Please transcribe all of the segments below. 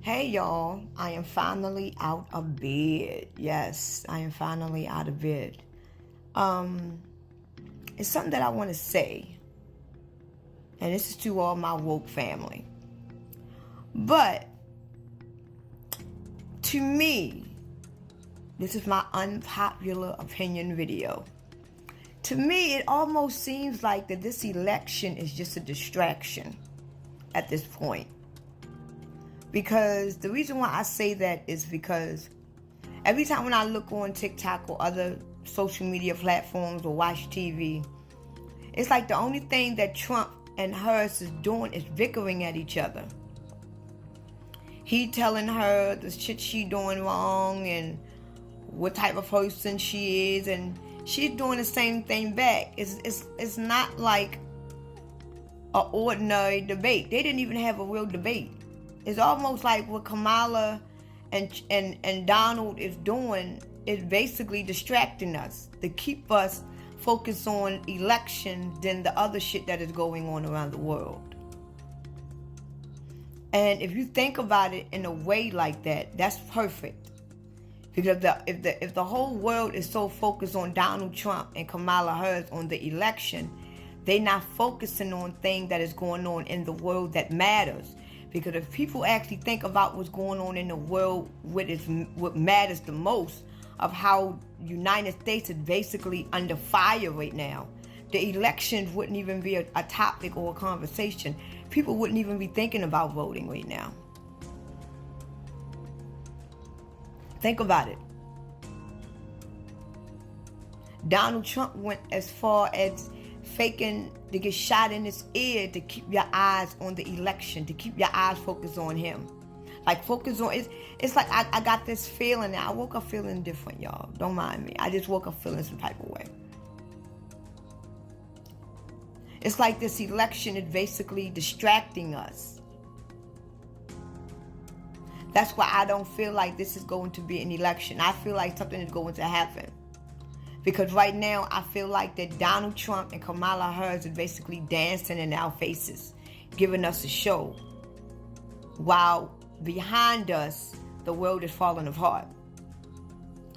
Hey y'all, I am finally out of bed. Yes, I am finally out of bed. Um, it's something that I want to say, and this is to all my woke family. But to me, this is my unpopular opinion video. To me, it almost seems like that this election is just a distraction at this point. Because the reason why I say that is because every time when I look on TikTok or other social media platforms or watch TV, it's like the only thing that Trump and Harris is doing is bickering at each other. He telling her the shit she doing wrong and what type of person she is, and she's doing the same thing back. It's not like an ordinary debate. They didn't even have a real debate. It's almost like what Kamala and Donald is doing is basically distracting us to keep us focused on elections than the other shit that is going on around the world. And if you think about it in a way like that, that's perfect. Because if the whole world is so focused on Donald Trump and Kamala Harris on the election, they're not focusing on things that is going on in the world that matters. Because if people actually think about what's going on in the world, what matters the most of how United States is basically under fire right now, the elections wouldn't even be a topic or a conversation. People wouldn't even be thinking about voting right now. Think about it. Donald Trump went as far as faking to get shot in his ear to keep your eyes on the election, to keep your eyes focused on him. Like focus on it's like I got this feeling. I woke up feeling different, y'all. Don't mind me. I just woke up feeling some type of way. It's like this election is basically distracting us. That's why I don't feel like this is going to be an election. I feel like something is going to happen. Because right now, I feel like that Donald Trump and Kamala Harris is basically dancing in our faces, giving us a show, while behind us, the world is falling apart.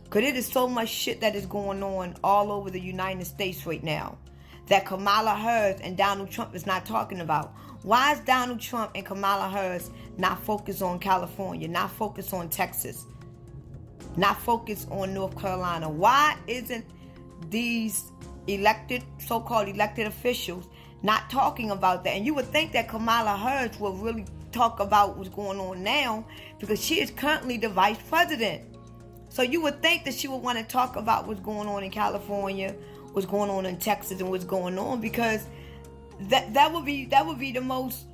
Because it is so much shit that is going on all over the United States right now that Kamala Harris and Donald Trump is not talking about. Why is Donald Trump and Kamala Harris not focused on California, not focused on Texas, not focused on North Carolina? Why isn't these so-called elected officials not talking about that? And you would think that Kamala Harris will really talk about what's going on now because she is currently the vice president. So you would think that she would want to talk about what's going on in California, what's going on in Texas, and what's going on, because that would be the most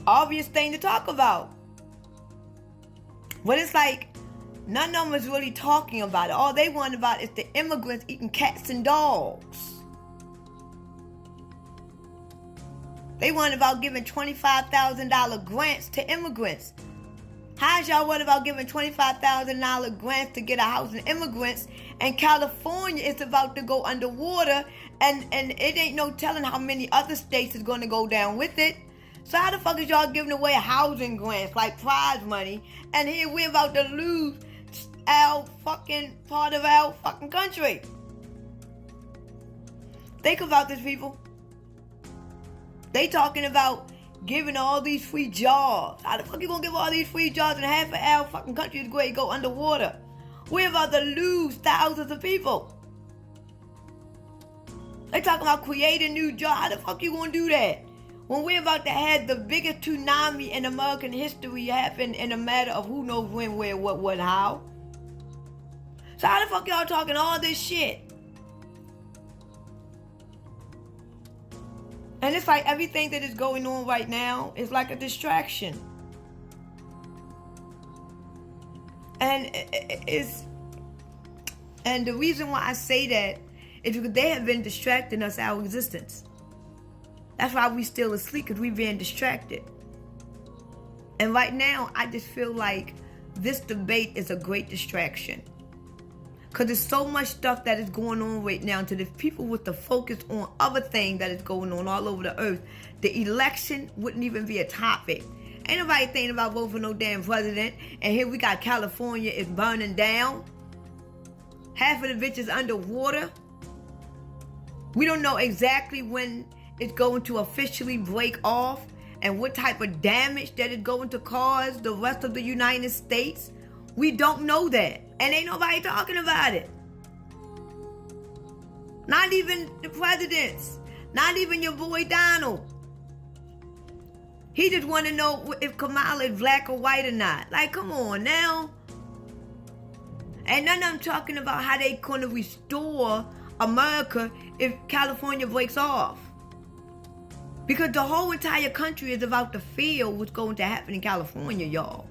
obvious thing to talk about. But it's like none of them is really talking about it. All they want about is the immigrants eating cats and dogs. They want about giving $25,000 grants to immigrants. How is y'all worried about giving $25,000 grants to get a house in immigrants, and California is about to go underwater, and it ain't no telling how many other states is going to go down with it? So how the fuck is y'all giving away housing grants like prize money, and here we're about to lose our fucking part of our fucking country? Think about this, people. They talking about giving all these free jobs. How the fuck you gonna give all these free jobs and half of our fucking country is going to go underwater? We're about to lose thousands of people. They talking about creating new jobs. How the fuck you gonna do that when we're about to have the biggest tsunami in American history happen in a matter of who knows when, where, what, how? So how the fuck y'all talking all this shit? And it's like everything that is going on right now is like a distraction. And the reason why I say that is because they have been distracting us our existence. That's why we still asleep, because we've been distracted. And right now, I just feel like this debate is a great distraction. Because there's so much stuff that is going on right now. To the people with the focus on other things that is going on all over the earth, the election wouldn't even be a topic. Ain't nobody thinking about voting for no damn president. And here we got California is burning down. Half of the bitch is underwater. We don't know exactly when it's going to officially break off and what type of damage that it's going to cause the rest of the United States. We don't know that. And ain't nobody talking about it. Not even the presidents. Not even your boy Donald. He just want to know if Kamala is black or white or not. Like, come on now. And then I'm talking about how they going to restore America if California breaks off. Because the whole entire country is about to feel what's going to happen in California, y'all.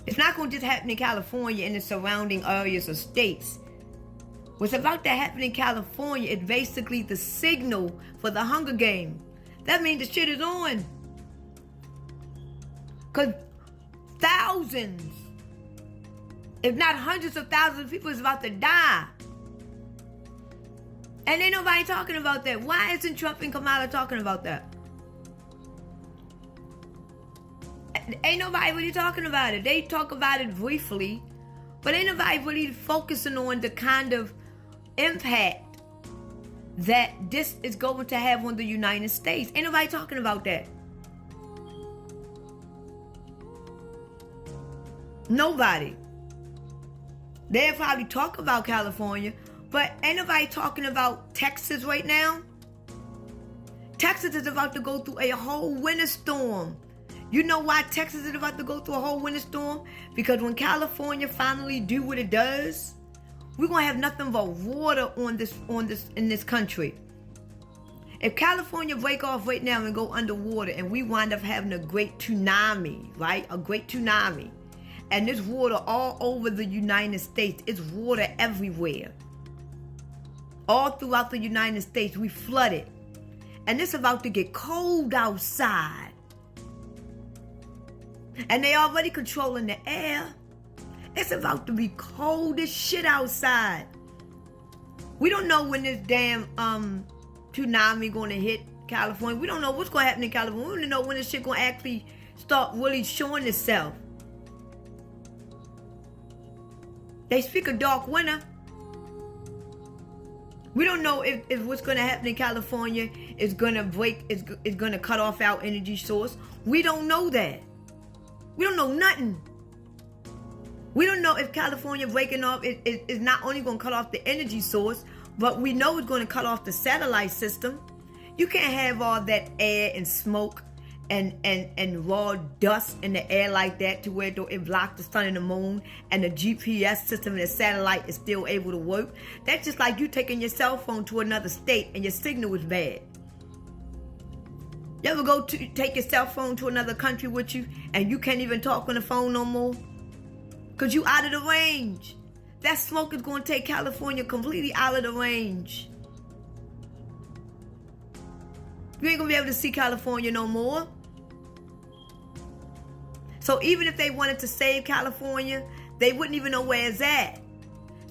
It's not going to just happen in California and the surrounding areas or states. What's about to happen in California is basically the signal for the Hunger Games. That means the shit is on. Because thousands, if not hundreds of thousands of people is about to die. And ain't nobody talking about that. Why isn't Trump and Kamala talking about that? Ain't nobody really talking about it. They talk about it briefly, but ain't nobody really focusing on the kind of impact that this is going to have on the United States. Ain't nobody talking about that. Nobody. They'll probably talk about California, but ain't nobody talking about Texas right now. Texas is about to go through a whole winter storm. You know why Texas is about to go through a whole winter storm? Because when California finally do what it does, we're gonna have nothing but water in this country. If California break off right now and go underwater and we wind up having a great tsunami, right? A great tsunami. And there's water all over the United States. It's water everywhere. All throughout the United States, we flooded. And it's about to get cold outside. And they already controlling the air. It's about to be cold as shit outside. We don't know when this damn tsunami gonna hit California. We don't know what's gonna happen in California. We don't know when this shit gonna actually start really showing itself. They speak of dark winter. We don't know if what's going to happen in California is going to is going to cut off our energy source. We don't know that. We don't know nothing. We don't know if California breaking off is not only going to cut off the energy source, but we know it's going to cut off the satellite system. You can't have all that air and smoke and raw dust in the air like that to where it blocks the sun and the moon and the GPS system and the satellite is still able to work. That's just like you taking your cell phone to another state and your signal is bad. You ever go to take your cell phone to another country with you and you can't even talk on the phone no more? Because you out of the range. That smoke is going to take California completely out of the range. You ain't going to be able to see California no more. So even if they wanted to save California, they wouldn't even know where it's at.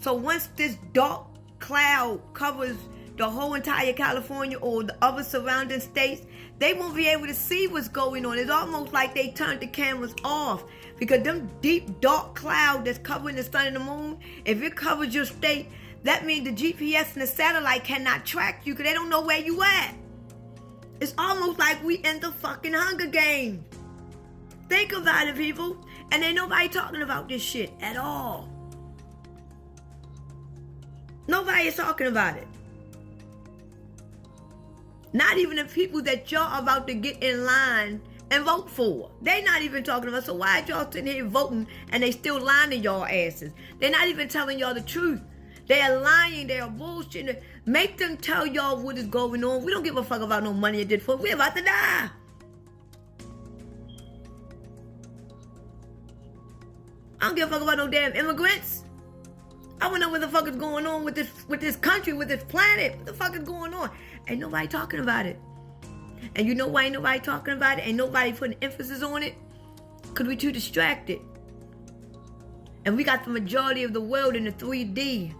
So once this dark cloud covers the whole entire California or the other surrounding states, they won't be able to see what's going on. It's almost like they turned the cameras off because them deep dark cloud that's covering the sun and the moon, if it covers your state, that means the GPS and the satellite cannot track you because they don't know where you at. It's almost like we in the fucking Hunger Games. Think about it, people. And ain't nobody talking about this shit at all. Nobody is talking about it. Not even the people that y'all are about to get in line and vote for. They not even talking about, so why are y'all sitting here voting and they still lying to y'all asses? They're not even telling y'all the truth. They are lying, they are bullshitting. Make them tell y'all what is going on. We don't give a fuck about no money it did for. We're about to die. I don't give a fuck about no damn immigrants. I wanna know what the fuck is going on with this country, with this planet. What the fuck is going on? Ain't nobody talking about it. And you know why ain't nobody talking about it? Ain't nobody putting emphasis on it? Because we too distracted. And we got the majority of the world in the 3D.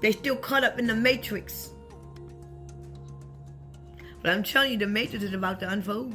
They still caught up in the Matrix. But I'm telling you, the Matrix is about to unfold.